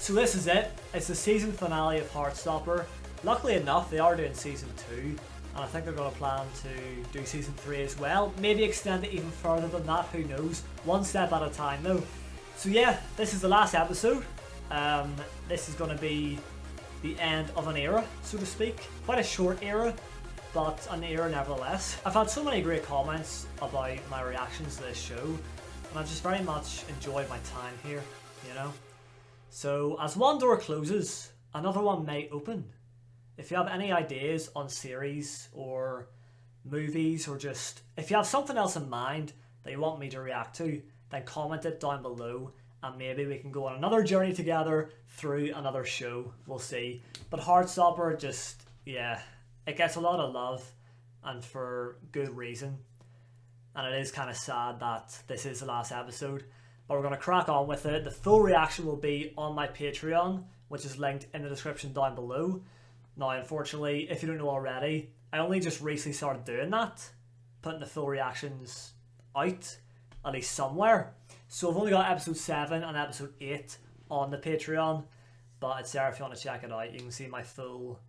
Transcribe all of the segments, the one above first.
So this is it. It's the season finale of Heartstopper. Luckily enough, they are doing season 2, and I think they're going to plan to do season 3 as well. Maybe extend it even further than that, who knows. One step at a time though. So yeah, this is the last episode. This is going to be the end of an era, so to speak. Quite a short era, but an era nevertheless. I've had so many great comments about my reactions to this show, and I've just very much enjoyed my time here, you know. So as one door closes, another one may open. If you have any ideas on series or movies, or just if you have something else in mind that you want me to react to, then comment it down below, and maybe we can go on another journey together through another show. We'll see. But Heartstopper, just, yeah, it gets a lot of love, and for good reason. And it is kind of sad that this is the last episode. But we're going to crack on with it. The full reaction will be on my Patreon, which is linked in the description down below. Now, unfortunately, if you don't know already, I only just recently started doing that, putting the full reactions out, at least somewhere. So I've only got episode 7 and episode 8 on the Patreon, but it's there if you want to check it out. You can see my full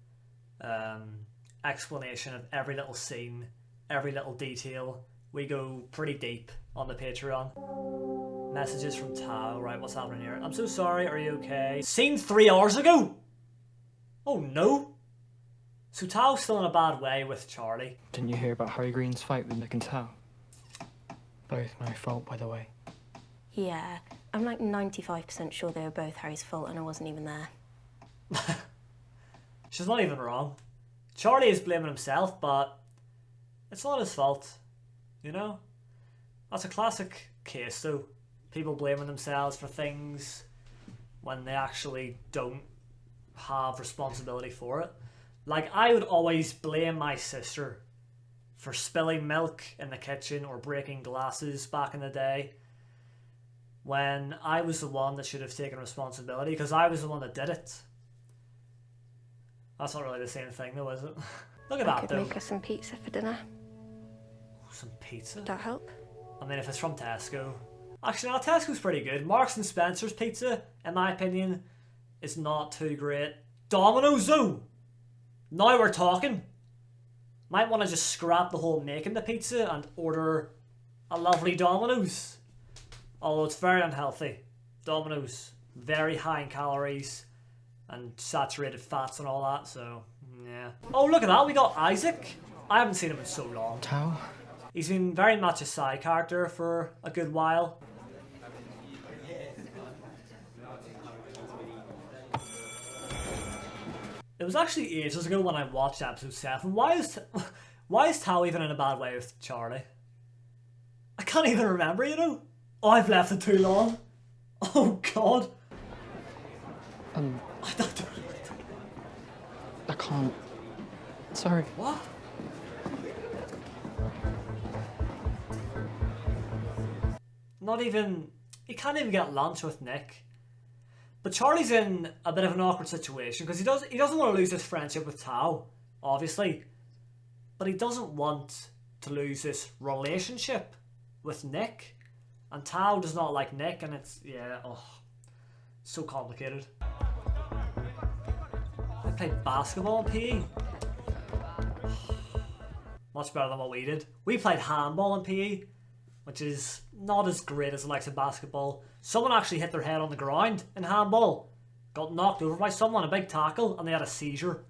explanation of every little scene, every little detail. We go pretty deep on the Patreon. Messages from Tao. Right, what's happening here? I'm so sorry, are you okay? Scene 3 hours ago? Oh no. So Tao's still in a bad way with Charlie. Didn't you hear about Harry Green's fight with Nick and Tao? Both my fault, by the way. Yeah, I'm like 95% sure they were both Harry's fault and I wasn't even there. She's not even wrong. Charlie is blaming himself, but it's not his fault, you know? That's a classic case though. People blaming themselves for things when they actually don't have responsibility for it. Like, I would always blame my sister for spilling milk in the kitchen or breaking glasses back in the day, when I was the one that should have taken responsibility, because I was the one that did it. That's not really the same thing though, is it? Look at that though. I could make us some pizza for dinner. Oh, some pizza? Would that help? I mean, if it's from Tesco. Actually, no, Tesco's pretty good. Marks and Spencer's pizza, in my opinion, is not too great. Domino's though! Now we're talking. Might want to just scrap the whole making the pizza and order a lovely Domino's. Although it's very unhealthy. Domino's, very high in calories and saturated fats and all that, so yeah. Oh, look at that, we got Isaac. I haven't seen him in so long. Tao? He's been very much a side character for a good while. It was actually ages ago when I watched episode 7. Why is Tao even in a bad way with Charlie? I can't even remember, you know? Oh, I've left it too long. Oh god. I can't. Sorry. What? Not even... He can't even get lunch with Nick. But Charlie's in a bit of an awkward situation because he doesn't want to lose his friendship with Tao, obviously. But he doesn't want to lose this relationship with Nick. And Tao does not like Nick, and it's, yeah, oh, so complicated. I played basketball in PE. Much better than what we did. We played handball in PE, which is not as great as the likes of basketball. Someone actually hit their head on the ground in handball. Got knocked over by someone, a big tackle, and they had a seizure.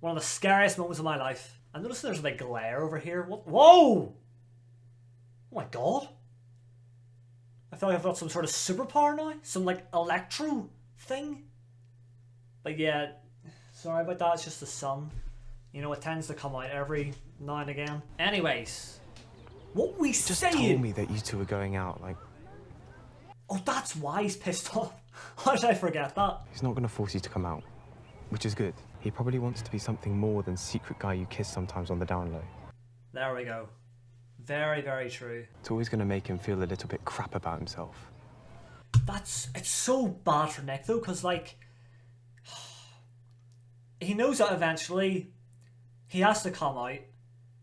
One of the scariest moments of my life. I noticed there's a big glare over here. What? Whoa! Oh my god. I feel like I've got some sort of superpower now. Some like electro thing. But yeah, sorry about that, it's just the sun. You know, it tends to come out every now and again. Anyways, what we just saying? told me that you two were going out, like... Oh, that's why he's pissed off. How did I forget that? He's not going to force you to come out, which is good. He probably wants to be something more than secret guy you kiss sometimes on the down low. There we go. Very, very true. It's always going to make him feel a little bit crap about himself. It's so bad for Nick though, because like, he knows that eventually he has to come out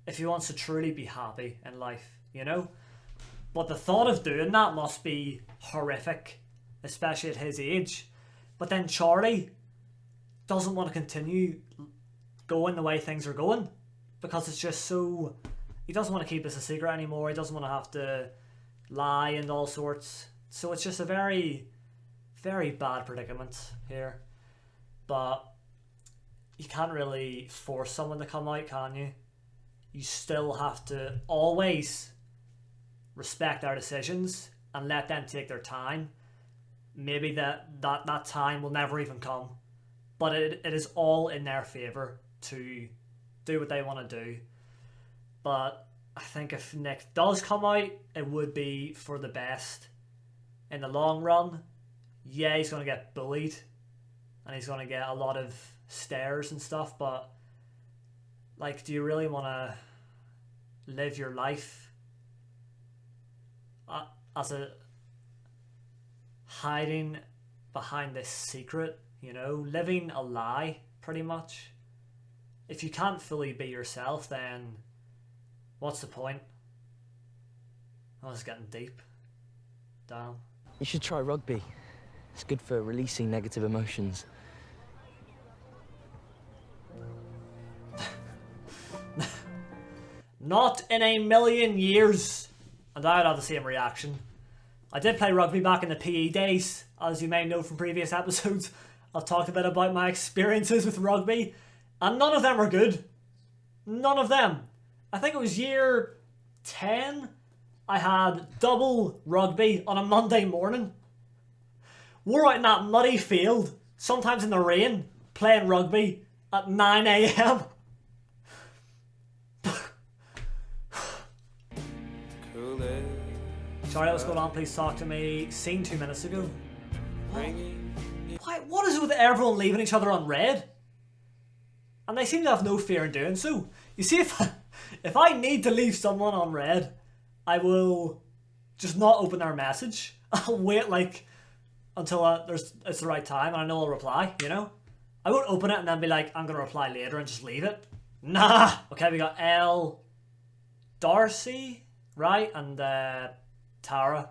if he wants to truly be happy in life, you know? But the thought of doing that must be horrific, especially at his age. But then Charlie doesn't want to continue going the way things are going because it's just so... He doesn't want to keep this a secret anymore. He doesn't want to have to lie and all sorts. So it's just a very, very bad predicament here. But you can't really force someone to come out, can you? You still have to always respect their decisions and let them take their time. Maybe that time will never even come. But it is all in their favour to do what they want to do. But I think if Nick does come out, it would be for the best. In the long run, yeah, he's going to get bullied. And he's going to get a lot of stares and stuff. But, like, do you really want to live your life as a hiding behind this secret, you know, living a lie pretty much? If you can't fully be yourself, then what's the point? Oh, it's getting deep. Damn. You should try rugby. It's good for releasing negative emotions. Not in a million years. And I would have the same reaction. I did play rugby back in the PE days, as you may know from previous episodes. I've talked a bit about my experiences with rugby, and none of them were good. None of them. I think it was year 10, I had double rugby on a Monday morning. We're out in that muddy field, sometimes in the rain, playing rugby at 9 a.m. Sorry, what's going on? Please talk to me. Seen 2 minutes ago. What is it with everyone leaving each other on red? And they seem to have no fear in doing so. You see, if I need to leave someone on red, I will just not open their message. I'll wait like until it's the right time and I know I'll reply, you know? I won't open it and then be like, I'm going to reply later and just leave it. Nah! Okay, we got Elle Darcy, right? And Tara.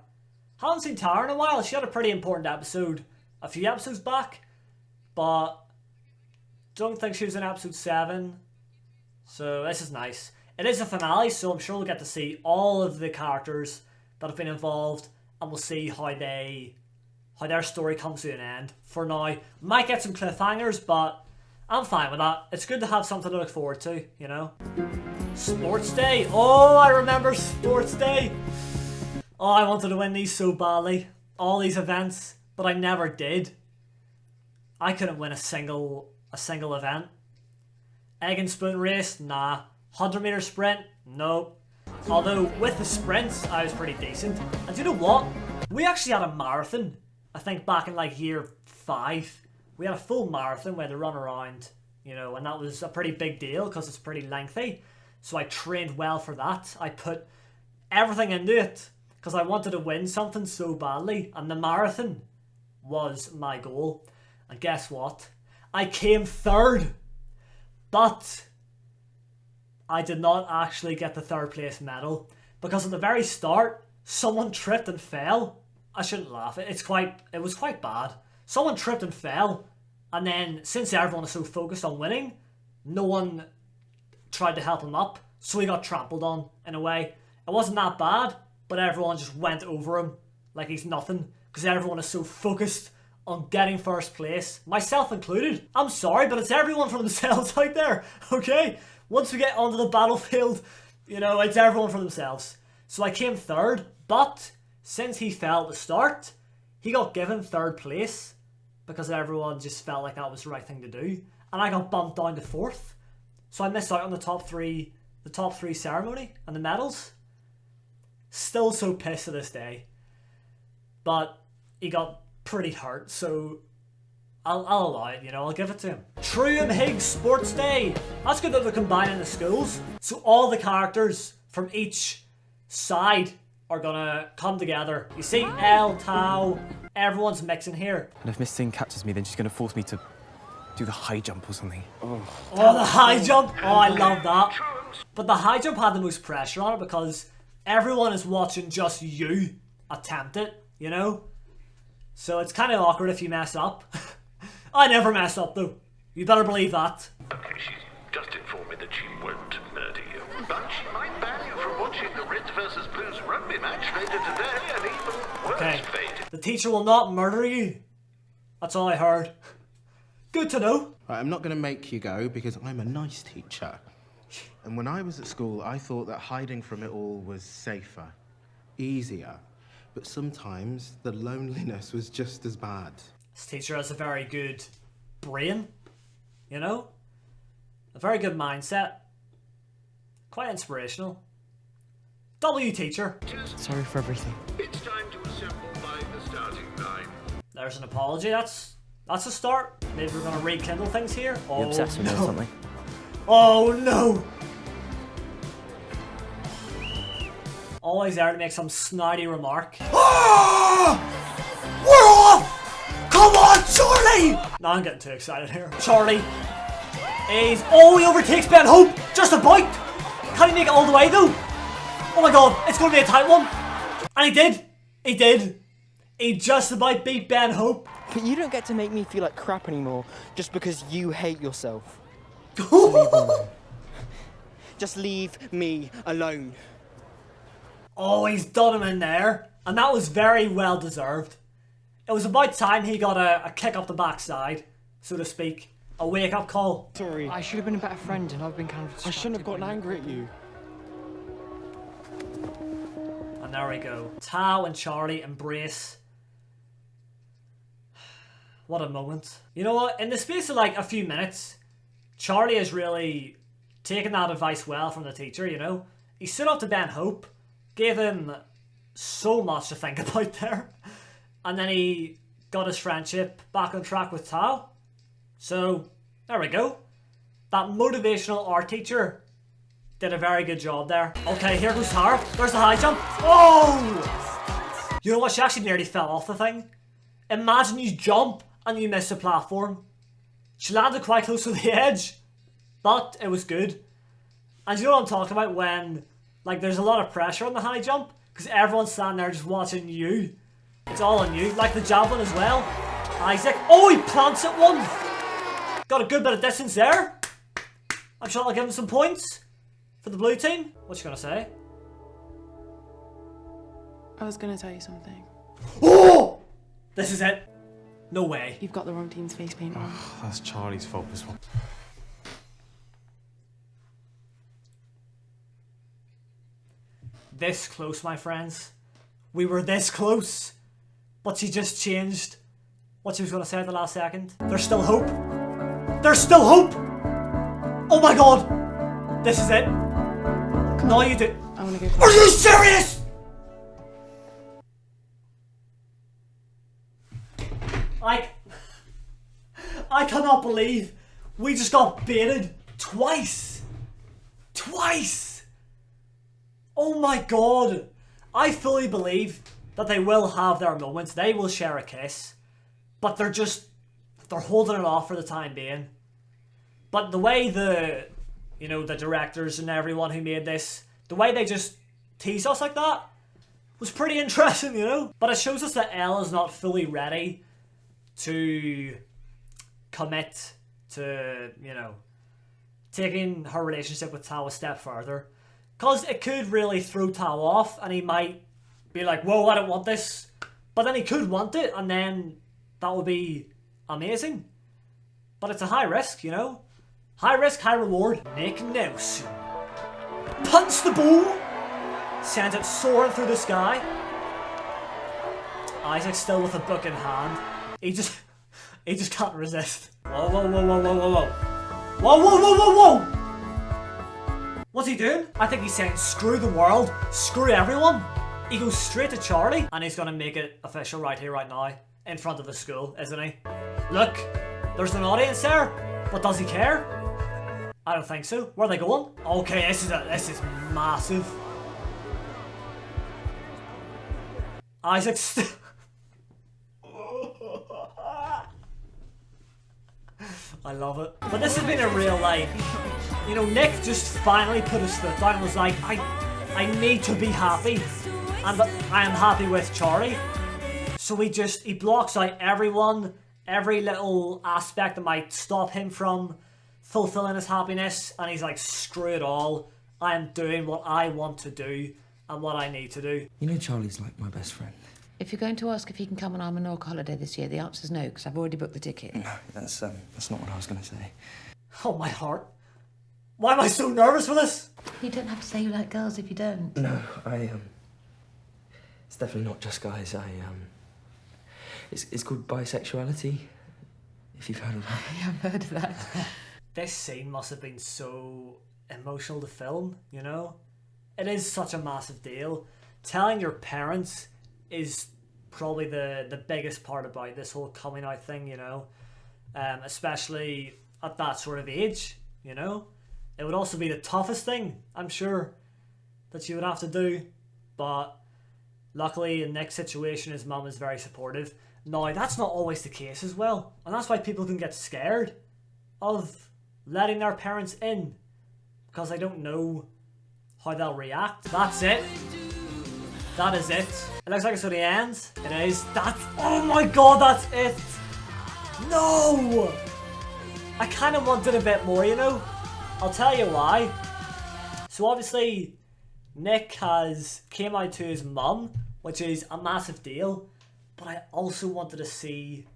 Haven't seen Tara in a while. She had a pretty important episode a few episodes back, but don't think she was in episode 7. So this is nice. It is a finale, so I'm sure we'll get to see all of the characters that have been involved, and we'll see how their story comes to an end. For now, might get some cliffhangers, but I'm fine with that. It's good to have something to look forward to, you know? Sports Day. Oh, I remember Sports Day. Oh, I wanted to win these so badly. All these events, but I never did. I couldn't win a single event. Egg and spoon race? Nah. 100-meter sprint? Nope. Although, with the sprints, I was pretty decent. And you know what? We actually had a marathon, I think back in like year 5. We had a full marathon where they run around, you know, and that was a pretty big deal because it's pretty lengthy. So I trained well for that. I put everything into it because I wanted to win something so badly. And the marathon was my goal. And guess what? I came 3rd. But I did not actually get the 3rd place medal because at the very start, someone tripped and fell. I shouldn't laugh. It was quite bad. Someone tripped and fell, and then since everyone is so focused on winning, no one tried to help him up, so he got trampled on in a way. It wasn't that bad, but everyone just went over him like he's nothing because everyone is so focused on getting 1st place, myself included. I'm sorry, but it's everyone for themselves out there, okay? Once we get onto the battlefield, you know, it's everyone for themselves. So I came 3rd, but since he fell at the start, he got given 3rd place because everyone just felt like that was the right thing to do. And I got bumped down to 4th. So I missed out on the top three ceremony and the medals. Still so pissed to this day. But he got pretty hurt, so I'll allow it, you know, I'll give it to him. True and Higgs Sports Day. That's good that they're combining the schools. So all the characters from each side are gonna come together. You see, Elle, Tao, everyone's mixing here. And if Miss Thing catches me, then she's going to force me to do the high jump or something. Oh, the high jump! Oh, I love that. But the high jump had the most pressure on it because everyone is watching just you attempt it, you know? So it's kind of awkward if you mess up. I never mess up though. You better believe that. Okay, she's just informed me that she won't murder you. But she might ban you from watching the Reds vs Blues rugby match later today, and even worse fate. The teacher will not murder you. That's all I heard. Good to know. Right, I'm not going to make you go because I'm a nice teacher. And when I was at school, I thought that hiding from it all was safer, easier. But sometimes the loneliness was just as bad. This teacher has a very good brain, you know? A very good mindset. Quite inspirational. W teacher. Sorry for everything. It's time to assemble by the starting line. There's an apology. That's a start. Maybe we're gonna rekindle things here. Oh, You're obsessed with me or something? Oh no! Always there to make some snidey remark. Ah! We're off! Come on, Charlie! Now I'm getting too excited here. Charlie is... Oh, he overtakes Ben Hope! Just about! Can he make it all the way though? Oh my god, it's gonna be a tight one! And he did! He did! He just about beat Ben Hope. But you don't get to make me feel like crap anymore just because you hate yourself. Just leave me alone. Oh, he's done him in there. And that was very well deserved. It was about time he got a kick up the backside, so to speak. A wake-up call. Sorry. I should have been a better friend and I've been kind of... I shouldn't have gotten angry at you. And there we go. Tao and Charlie embrace. What a moment. You know what? In the space of like a few minutes, Charlie has really taken that advice well from the teacher, you know? He stood up to Ben Hope, gave him so much to think about there, and then he got his friendship back on track with Tao. So, there we go. That motivational art teacher did a very good job there. Okay, here goes Tara. There's the high jump. Oh! You know what? She actually nearly fell off the thing. Imagine you jump and you miss the platform. She landed quite close to the edge, but it was good. And you know what I'm talking about when, like, there's a lot of pressure on the high jump because everyone's standing there just watching you. It's all on you. Like the javelin as well. Isaac. Oh, he plants at one. Got a good bit of distance there. I'm sure I'll give him some points for the blue team. What you gonna say? I was gonna tell you something. Oh! This is it. No way. You've got the wrong team's face paint on. That's Charlie's fault as well. This close, my friends. We were this close. But she just changed what she was going to say at the last second. There's still hope. There's still hope! Oh my god! This is it. No, you do. I wanna go first. Are you serious?! I cannot believe we just got baited twice. Twice! Oh my god! I fully believe that they will have their moments. They will share a kiss. But they're holding it off for the time being. But the way the directors and everyone who made this, the way they just tease us like that was pretty interesting, you know? But it shows us that Elle is not fully ready to commit to, taking her relationship with Tao a step further. Because it could really throw Tao off and he might be like, whoa, I don't want this. But then he could want it and then that would be amazing. But it's a high risk, you know? High risk, high reward. Nick Nelson punts the ball, sends it soaring through the sky. Isaac still with a book in hand. He just can't resist. Whoa, whoa, whoa, whoa, whoa, whoa, whoa. Whoa, whoa, whoa, whoa, whoa! What's he doing? I think he's saying screw the world, screw everyone. He goes straight to Charlie and he's gonna make it official right here, right now, in front of the school, isn't he? Look, there's an audience there, but does he care? I don't think so. Where are they going? Okay, this is massive. Isaac's still... I love it. But this has been a real, like, Nick just finally put his foot down and was like, I need to be happy. And I am happy with Charlie. So he blocks out everyone every little aspect that might stop him from fulfilling his happiness, and he's like, screw it all, I am doing what I want to do and what I need to do. You know Charlie's like my best friend. If you're going to ask if he can come on our Menorca holiday this year, the answer's no, because I've already booked the ticket. No, that's not what I was going to say. Oh, my heart. Why am I so nervous for this? You don't have to say you like girls if you don't. No, it's definitely not just guys. It's called bisexuality, if you've heard of that. Yeah, I've heard of that. This scene must have been so emotional to film, you know? It is such a massive deal. Telling your parents is probably the biggest part about this whole coming out thing, you know? Especially at that sort of age, you know? It would also be the toughest thing, I'm sure, that you would have to do. But luckily in Nick's situation, his mum is very supportive. Now, that's not always the case as well. And that's why people can get scared of letting their parents in, because they don't know how they'll react. That's it. That is it. It looks like it's going to end. It is. That's... Oh my god, that's it! No! I kind of wanted a bit more, you know? I'll tell you why. So obviously, Nick came out to his mum, which is a massive deal. But I also wanted to see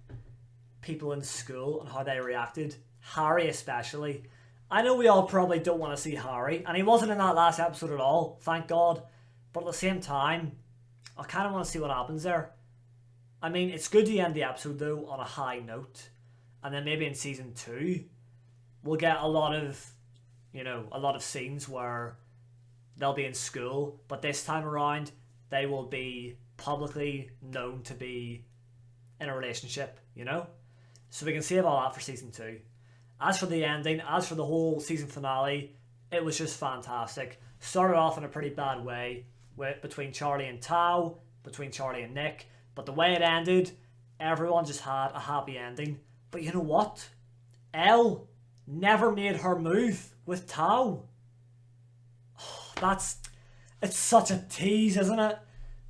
people in school and how they reacted. Harry especially. I know we all probably don't want to see Harry, and he wasn't in that last episode at all, thank God. But at the same time, I kind of want to see what happens there. I mean, it's good to end the episode though on a high note. And then maybe in season 2, we'll get a lot of, you know, a lot of scenes where they'll be in school, but this time around, they will be publicly known to be in a relationship, you know? So we can save all that for season 2. As for the ending, as for the whole season finale, it was just fantastic. Started off in a pretty bad way between Charlie and Tao, between Charlie and Nick, but the way it ended, everyone just had a happy ending. But you know what? Elle never made her move with Tao. Oh, it's such a tease, isn't it?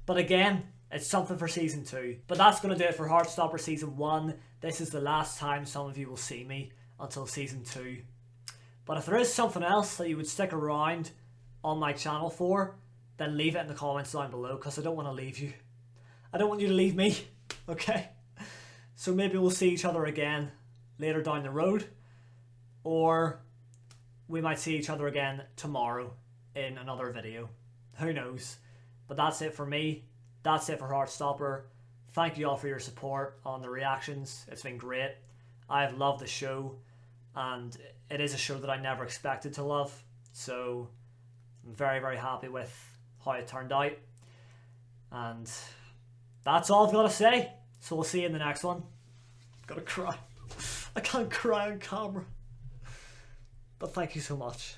But again, it's something for season 2. But that's going to do it for Heartstopper season 1. This is the last time some of you will see me until season 2. But if there is something else that you would stick around on my channel for, then leave it in the comments down below, because I don't want to leave you. I don't want you to leave me, okay? So maybe we'll see each other again later down the road, or we might see each other again tomorrow in another video. Who knows? But that's it for me. That's it for Heartstopper. Thank you all for your support on the reactions. It's been great. I've loved the show, and it is a show that I never expected to love. So I'm very, very happy with how it turned out. And that's all I've got to say. So we'll see you in the next one. I'm gonna cry. I can't cry on camera. But thank you so much.